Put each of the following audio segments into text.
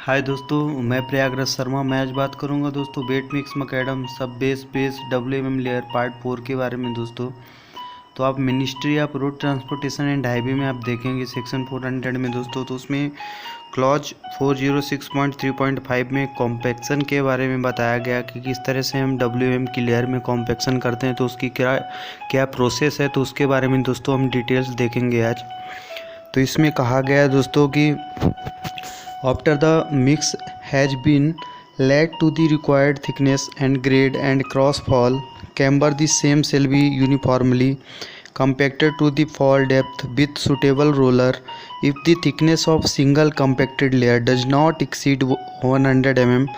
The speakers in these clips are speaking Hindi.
हाय दोस्तों, मैं प्रयागराज शर्मा। मैं आज बात करूंगा दोस्तों वेट मिक्स मैकडम सब बेस WMM लेयर पार्ट 4 के बारे में दोस्तों। तो आप ministry of road transportation and highway में आप देखेंगे सेक्शन 400 में दोस्तों, तो उसमें क्लॉज 406.3.5 में कॉम्पैक्शन के बारे में बताया गया कि किस तरह से हम WM की लेयर में कॉम्पैक्शन करते हैं, तो उसकी क्या क्या प्रोसेस है, तो उसके बारे में दोस्तों हम डिटेल्स देखेंगे आज। तो इसमें कहा गया है दोस्तों कि after the mix has been laid to the required thickness and grade and cross fall camber, the same shall be uniformly compacted to the fall depth with suitable roller. If the thickness of single compacted layer does not exceed 100 mm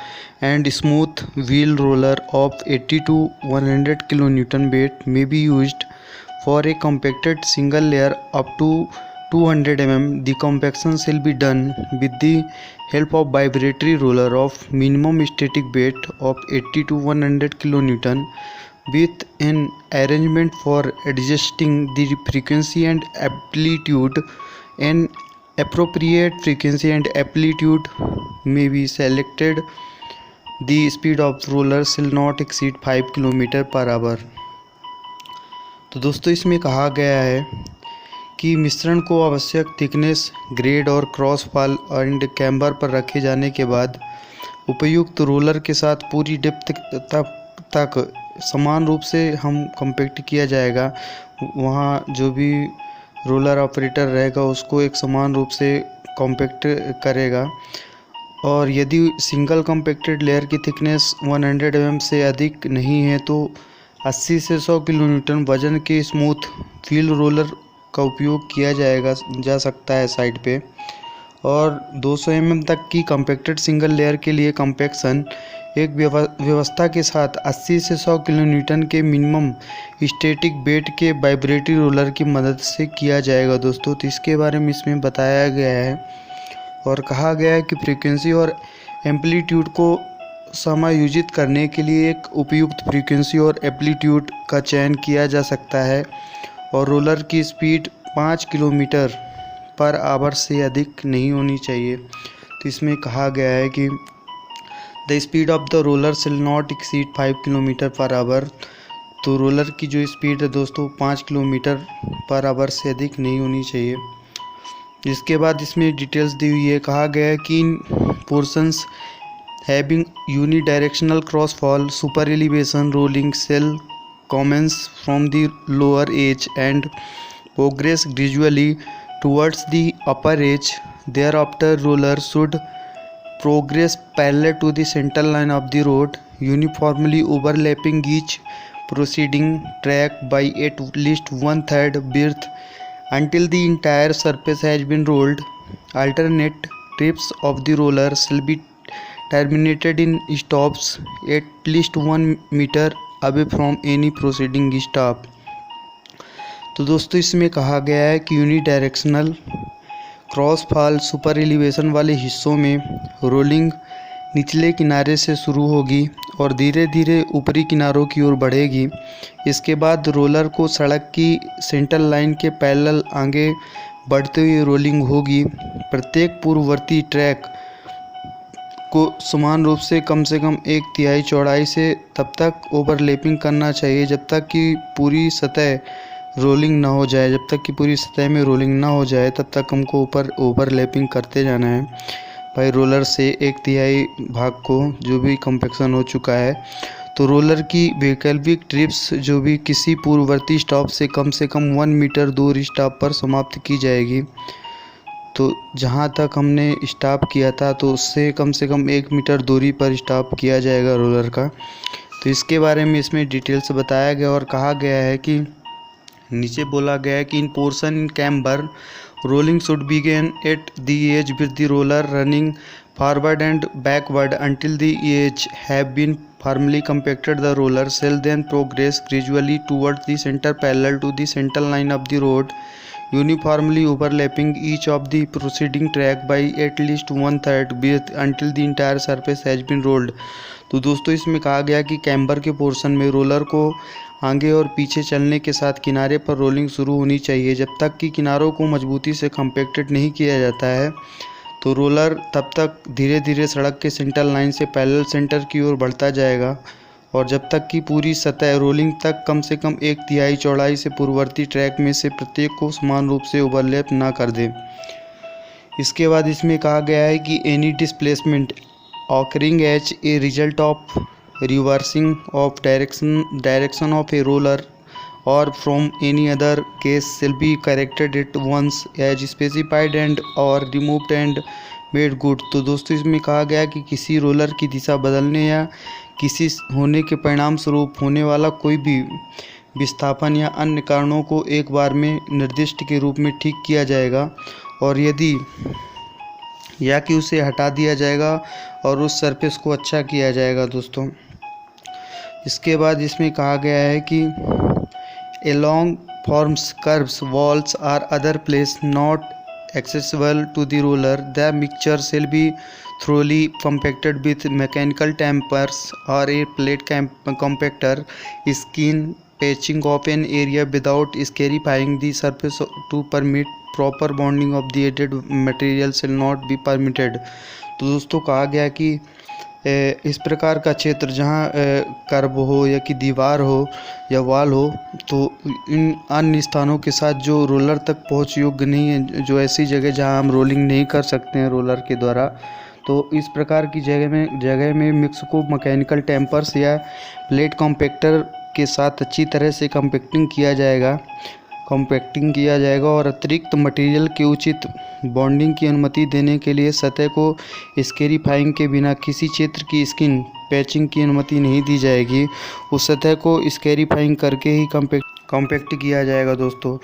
and smooth wheel roller of 80 to 100 kN weight may be used for a compacted single layer up to 200 mm. The compaction shall be done with the help of vibratory roller of minimum static weight of 80 to 100 kN with an arrangement for adjusting the frequency and amplitude. An appropriate frequency and amplitude may be selected. The speed of roller shall not exceed 5 km/h. तो दोस्तों इसमें कहा गया है कि मिश्रण को आवश्यक थिकनेस, ग्रेड और क्रॉस फॉल एंड कैम्बर पर रखे जाने के बाद उपयुक्त रोलर के साथ पूरी डेप्थ तक समान रूप से हम कॉम्पैक्ट किया जाएगा। वहाँ जो भी रोलर ऑपरेटर रहेगा उसको एक समान रूप से कॉम्पैक्ट करेगा। और यदि सिंगल कॉम्पैक्टेड लेयर की थिकनेस 100 mm से अधिक नहीं है तो 80 से 100 kN वजन के स्मूथ व्हील रोलर का उपयोग किया जा सकता है साइड पे। और 200 mm तक की कॉम्पैक्टेड सिंगल लेयर के लिए कॉम्पैक्शन एक व्यवस्था के साथ 80 से 100 kN के मिनिमम स्टैटिक वेट के वाइब्रेटरी रोलर की मदद से किया जाएगा दोस्तों। तो इसके बारे में इसमें बताया गया है और कहा गया है कि फ्रीक्वेंसी और एम्पलीट्यूड को समायोजित करने के लिए एक उपयुक्त फ्रीक्वेंसी और एम्पलीट्यूड का चयन किया जा सकता है और रोलर की स्पीड 5 km/h से अधिक नहीं होनी चाहिए। तो इसमें कहा गया है कि the speed of the roller शिल नॉट एक्सीड 5 km/h। तो रोलर की जो स्पीड है दोस्तों 5 km/h से अधिक नहीं होनी चाहिए। इसके बाद इसमें डिटेल्स दी हुई है। कहा गया है कि in portions having unidirectional cross fall super elevation rolling shall commence from the lower edge and progress gradually towards the upper edge. Thereafter, roller should progress parallel to the center line of the road, uniformly overlapping each preceding track by at least 1/3 width until the entire surface has been rolled. Alternate trips of the roller shall be terminated in stops at least 1 meter away from any proceeding stop. तो दोस्तों इसमें कहा गया है कि unidirectional cross fall super elevation वाले हिस्सों में रोलिंग निचले किनारे से शुरू होगी और धीरे धीरे ऊपरी किनारों की ओर बढ़ेगी। इसके बाद रोलर को सड़क की सेंटर लाइन के पैरेलल आगे बढ़ते हुए रोलिंग होगी। प्रत्येक पूर्ववर्ती ट्रैक को समान रूप से कम 1/3 चौड़ाई से तब तक ओवरलैपिंग करना चाहिए जब तक कि पूरी सतह रोलिंग ना हो जाए। जब तक कि पूरी सतह में रोलिंग ना हो जाए तब तक हमको ऊपर ओवरलैपिंग करते जाना है भाई रोलर से 1/3 भाग को जो भी कॉम्पैक्शन हो चुका है। तो रोलर की वैकल्पिक ट्रिप्स जो भी किसी पूर्ववर्ती स्टॉप से कम 1 मीटर दूर स्टॉप पर समाप्त की जाएगी। तो जहाँ तक हमने स्टॉप किया था तो उससे कम 1 मीटर दूरी पर स्टॉप किया जाएगा रोलर का। तो इसके बारे में इसमें डिटेल से बताया गया और कहा गया है कि नीचे बोला गया है कि in portion in camber rolling should begin at the edge with the roller running forward and backward until the edge have been firmly compacted. The roller shall then progress gradually towards the center parallel to the center line of the road, uniformly overlapping each of the preceding track by at least 1/3 width until the entire surface has been rolled. तो दोस्तों इसमें कहा गया कि कैम्बर के पोर्शन में रोलर को आगे और पीछे चलने के साथ किनारे पर रोलिंग शुरू होनी चाहिए जब तक कि किनारों को मजबूती से कॉम्पैक्टेड नहीं किया जाता है। तो रोलर तब तक धीरे धीरे सड़क के सेंटर लाइन से पैरेलल सेंटर की ओर बढ़ता जाएगा और जब तक कि पूरी सतह रोलिंग तक कम से कम 1/3 चौड़ाई से पूर्ववर्ती ट्रैक में से प्रत्येक को समान रूप से ओवरलैप ना कर दे। इसके बाद इसमें कहा गया है कि any displacement occurring as a result of reversing of direction of a roller or from any other case shall be corrected it once as specified and or removed and made good. तो दोस्तों इसमें कहा गया कि किसी रोलर की दिशा बदलने या किसी होने के परिणाम स्वरूप होने वाला कोई भी विस्थापन या अन्य कारणों को एक बार में निर्दिष्ट के रूप में ठीक किया जाएगा और यदि या कि उसे हटा दिया जाएगा और उस सरफेस को अच्छा किया जाएगा दोस्तों। इसके बाद इसमें कहा गया है कि along forms curves walls or other place not accessible to the roller the mixture shall be thoroughly compacted with mechanical dampers or a plate compactor skin patching of an area without scarifying the surface to permit proper bonding of the added material shall not be permitted। तो दोस्तों कहा गया कि इस प्रकार का क्षेत्र जहाँ कर्व हो या कि दीवार हो या वाल हो तो इन अन्य स्थानों के साथ जो रोलर तक पहुँच योग्य नहीं है, जो ऐसी जगह जहाँ हम रोलिंग नहीं कर सकते हैं रोलर के द्वारा, तो इस प्रकार की जगह में मिक्स को मैकेनिकल टेम्पर्स या प्लेट कॉम्पैक्टर के साथ अच्छी तरह से कॉम्पैक्टिंग किया जाएगा और अतिरिक्त मटेरियल के उचित बॉन्डिंग की अनुमति देने के लिए सतह को स्केरिफाइंग के बिना किसी क्षेत्र की स्किन पैचिंग की अनुमति नहीं दी जाएगी। उस सतह को स्केरिफाइंग करके ही कॉम्पैक्ट किया जाएगा दोस्तों।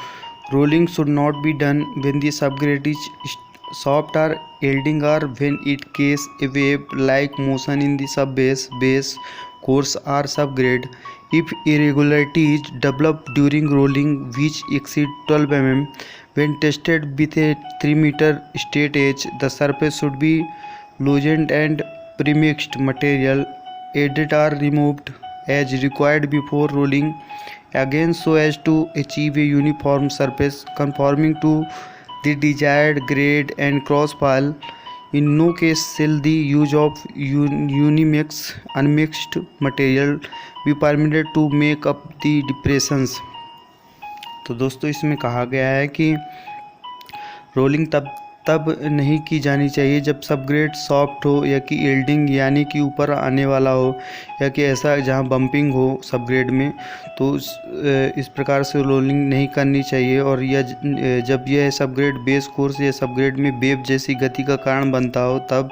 Rolling should not be done when the subgrade is soft or yielding or when it case a wave like motion in the base course or subgrade. If irregularities develop during rolling which exceed 12 mm when tested with a 3 meter straight edge, the surface should be loosened and premixed material added or removed as required before rolling again so as to achieve a uniform surface conforming to the desired grade and crossfall. In no case shall the use of unmixed material be permitted to make up the depressions। तो दोस्तों इसमें कहा गया है कि रोलिंग तब नहीं की जानी चाहिए जब सबग्रेड सॉफ्ट हो या कि यील्डिंग यानी कि ऊपर आने वाला हो या कि ऐसा जहां बम्पिंग हो सबग्रेड में, तो इस प्रकार से रोलिंग नहीं करनी चाहिए। और यह जब यह सबग्रेड बेस कोर्स या सबग्रेड में वेव जैसी गति का कारण बनता हो, तब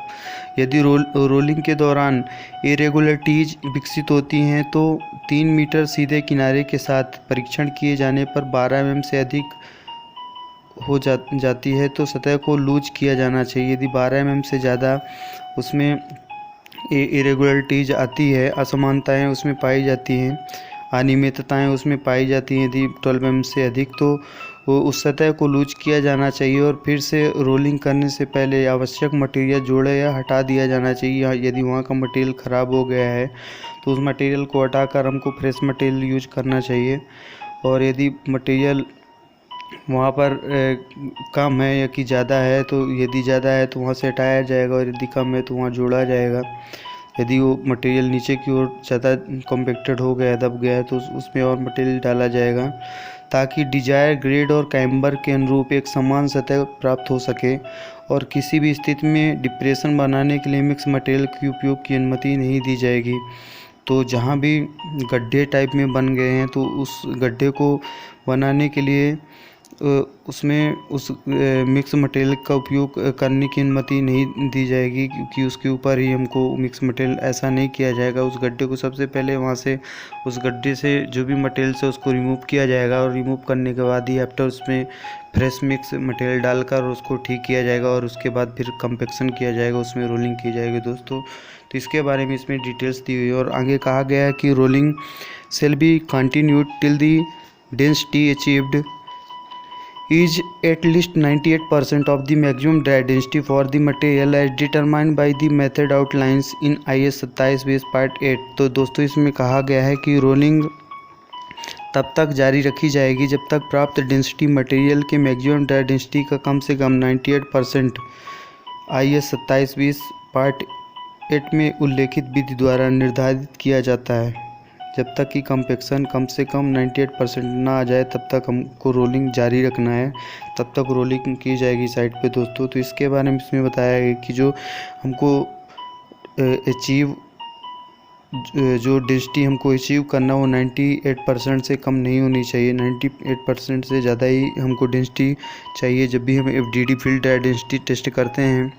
यदि रोलिंग के दौरान इरेगुलरिटीज विकसित होती हैं तो 3 मीटर सीधे किनारे के साथ परीक्षण किए जाने पर 12 mm से अधिक हो जाती है तो सतह को लूज किया जाना चाहिए। यदि 12 mm से ज़्यादा उसमें इरेगुलरिटीज आती है, असमानताएं उसमें पाई जाती हैं, अनियमितताएं उसमें पाई जाती हैं यदि 12 mm से अधिक, तो उस सतह को लूज किया जाना चाहिए और फिर से रोलिंग करने से पहले आवश्यक मटेरियल जोड़े या हटा दिया जाना चाहिए। यदि वहाँ का मटेरियल ख़राब हो गया है तो उस मटेरियल को हटाकर हमको फ्रेश मटेरियल यूज करना चाहिए। और यदि मटेरियल वहाँ पर कम है या कि ज़्यादा है, तो यदि ज़्यादा है तो वहाँ से हटाया जाएगा और यदि कम है तो वहाँ जोड़ा जाएगा। यदि वो मटेरियल नीचे की ओर ज़्यादा कॉम्पैक्टेड हो गया, दब गया है, तो उसमें और मटेरियल डाला जाएगा ताकि डिजायर ग्रेड और कैम्बर के अनुरूप एक समान सतह प्राप्त हो सके। और किसी भी स्थिति में डिप्रेशन बनाने के लिए मिक्स मटेरियल के उपयोग की अनुमति नहीं दी जाएगी। तो जहाँ भी गड्ढे टाइप में बन गए हैं तो उस गड्ढे को बनाने के लिए उसमें उस मिक्स मटेरियल का उपयोग करने की अनुमति नहीं दी जाएगी, क्योंकि उसके ऊपर ही हमको मिक्स मटेरियल ऐसा नहीं किया जाएगा। उस गड्ढे को सबसे पहले वहाँ से उस गड्ढे से जो भी मटेरियल से उसको रिमूव किया जाएगा और रिमूव करने के बाद ही आफ्टर उसमें फ्रेश मिक्स मटेरियल डालकर उसको ठीक किया जाएगा और उसके बाद फिर कंपेक्शन किया जाएगा, उसमें रोलिंग की जाएगी दोस्तों। तो इसके बारे में इसमें डिटेल्स दी हुई है। और आगे कहा गया है कि rolling shall be continued till the density achieved is at least 98% of the maximum dry density for the material as determined by the method outlines in IS 27 Part 8। तो दोस्तों इसमें कहा गया है कि रोलिंग तब तक जारी रखी जाएगी जब तक प्राप्त डेंसिटी मटेरियल के मैक्सिमम ड्राई डेंसिटी का कम से कम 98% IS 2720 पार्ट 8 में उल्लेखित विधि द्वारा निर्धारित किया जाता है। जब तक कि कम्पेक्शन कम से कम 98% ना आ जाए तब तक हमको रोलिंग जारी रखना है, तब तक रोलिंग की जाएगी साइड पे दोस्तों। तो इसके बारे में इसमें बताया गया कि जो हमको अचीव जो डेंसिटी हमको अचीव करना वो 98% से कम नहीं होनी चाहिए। 98% से ज़्यादा ही हमको डेंसिटी चाहिए। जब भी हम FDD field dry density test करते हैं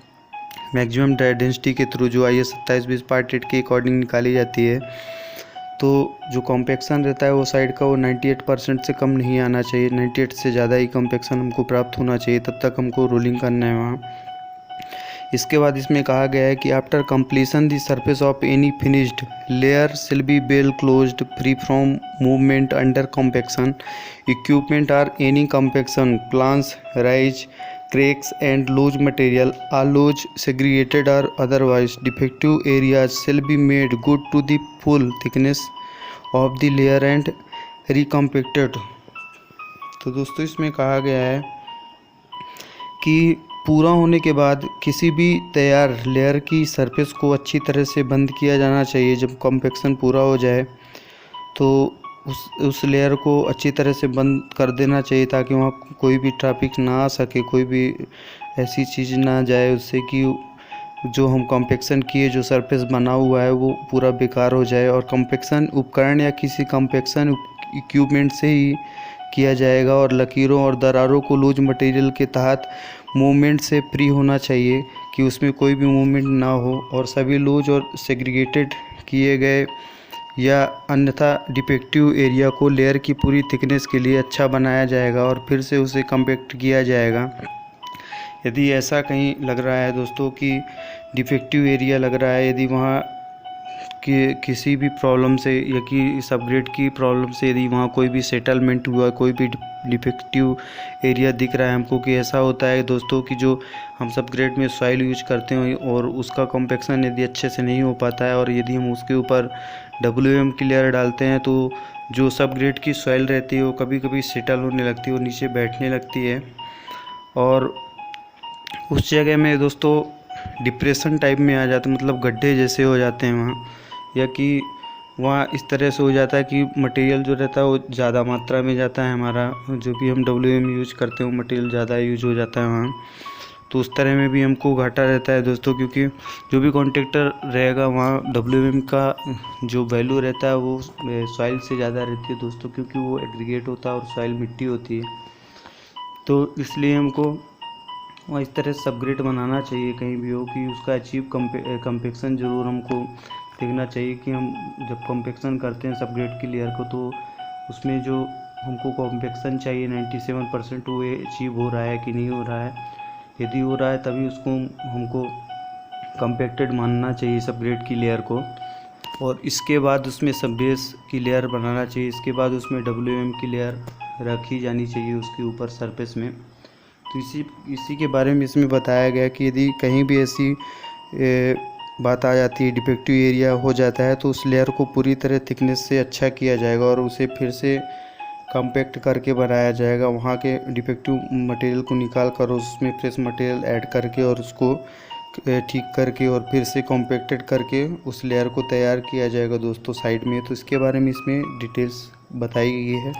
मैक्सिमम ड्राई डेंसिटी के थ्रू, जो IS 2720 पार्ट 8 के अकॉर्डिंग निकाली जाती है, तो जो कॉम्पेक्शन रहता है वो साइड का वो 98% से कम नहीं आना चाहिए। 98 से ज़्यादा ही कॉम्पेक्शन हमको प्राप्त होना चाहिए, तब तक हमको रोलिंग करना है वहाँ। इसके बाद इसमें कहा गया है कि after completion the surface of any finished layer shall be well closed free from movement under compaction equipment or any compaction planes ridges cracks and loose material are loose segregated or otherwise defective areas shall be made good to the full thickness of the layer and recompacted। तो दोस्तों इसमें कहा गया है कि पूरा होने के बाद किसी भी तैयार लेयर की सरफेस को अच्छी तरह से बंद किया जाना चाहिए। जब कॉम्पेक्शन पूरा हो जाए तो उस लेयर को अच्छी तरह से बंद कर देना चाहिए, ताकि वहाँ कोई भी ट्रैफिक ना आ सके, कोई भी ऐसी चीज़ ना जाए उससे कि जो हम कॉम्पेक्शन किए जो सरफेस बना हुआ है वो पूरा बेकार हो जाए। और कॉम्पेक्शन उपकरण या किसी कॉम्पेक्शन इक्विपमेंट से ही किया जाएगा और लकीरों और दरारों को लूज मटेरियल के तहत मूवमेंट से फ्री होना चाहिए कि उसमें कोई भी मूवमेंट ना हो। और सभी लूज और सेग्रीगेटेड किए गए या अन्यथा डिफेक्टिव एरिया को लेयर की पूरी थिकनेस के लिए अच्छा बनाया जाएगा और फिर से उसे कम्पैक्ट किया जाएगा। यदि ऐसा कहीं लग रहा है दोस्तों कि डिफेक्टिव एरिया लग रहा है, यदि वहाँ किसी भी प्रॉब्लम से या कि सबग्रेड की प्रॉब्लम से यदि वहाँ कोई भी सेटलमेंट हुआ, कोई भी डिफेक्टिव एरिया दिख रहा है हमको, कि ऐसा होता है दोस्तों कि जो हम सबग्रेड में सॉइल यूज करते हैं और उसका कॉम्पेक्शन यदि अच्छे से नहीं हो पाता है और यदि हम उसके ऊपर WM की लेयर डालते हैं तो जो सबग्रेड की सॉइल रहती है वो कभी कभी सेटल होने लगती है और नीचे बैठने लगती है और उस जगह में दोस्तों डिप्रेशन टाइप में आ जाता है, मतलब गड्ढे जैसे हो जाते हैं वहाँ, या कि वहाँ इस तरह से हो जाता है कि मटेरियल जो रहता है वो ज़्यादा मात्रा में जाता है, हमारा जो भी हम WM यूज करते हैं वो मटेरियल ज़्यादा यूज हो जाता है वहाँ। तो उस तरह में भी हमको घाटा रहता है दोस्तों, क्योंकि जो भी कॉन्ट्रैक्टर रहेगा वहाँ WM का जो वैल्यू रहता है वो सॉइल से ज़्यादा रहती है दोस्तों, क्योंकि वो एग्रीगेट होता है और सॉइल मिट्टी होती है। तो इसलिए हमको वहाँ इस तरह सबग्रेड बनाना चाहिए कहीं भी हो कि उसका अचीव कम्पेक्शन ज़रूर हमको देखना चाहिए कि हम जब कॉम्पेक्शन करते हैं सबग्रेड की लेयर को तो उसमें जो हमको कॉम्पेक्शन चाहिए 97% वो अचीव हो रहा है कि नहीं हो रहा है। यदि हो रहा है तभी उसको हमको कम्पेक्टेड मानना चाहिए सबग्रेड की लेयर को, और इसके बाद उसमें सब बेस की लेयर बनाना चाहिए। इसके बाद उसमें WM की लेयर रखी जानी चाहिए उसके ऊपर सरफेस में। तो इसी के बारे में इसमें बताया गया कि यदि कहीं भी ऐसी बात आ जाती है, डिफेक्टिव एरिया हो जाता है, तो उस लेयर को पूरी तरह थिकनेस से अच्छा किया जाएगा और उसे फिर से कम्पैक्ट करके बनाया जाएगा। वहाँ के डिफेक्टिव मटेरियल को निकाल कर उसमें फ्रेश मटेरियल ऐड करके और उसको ठीक करके और फिर से कॉम्पैक्टेड करके उस लेयर को तैयार किया जाएगा दोस्तों साइड में। तो इसके बारे में इसमें डिटेल्स बताई गई है।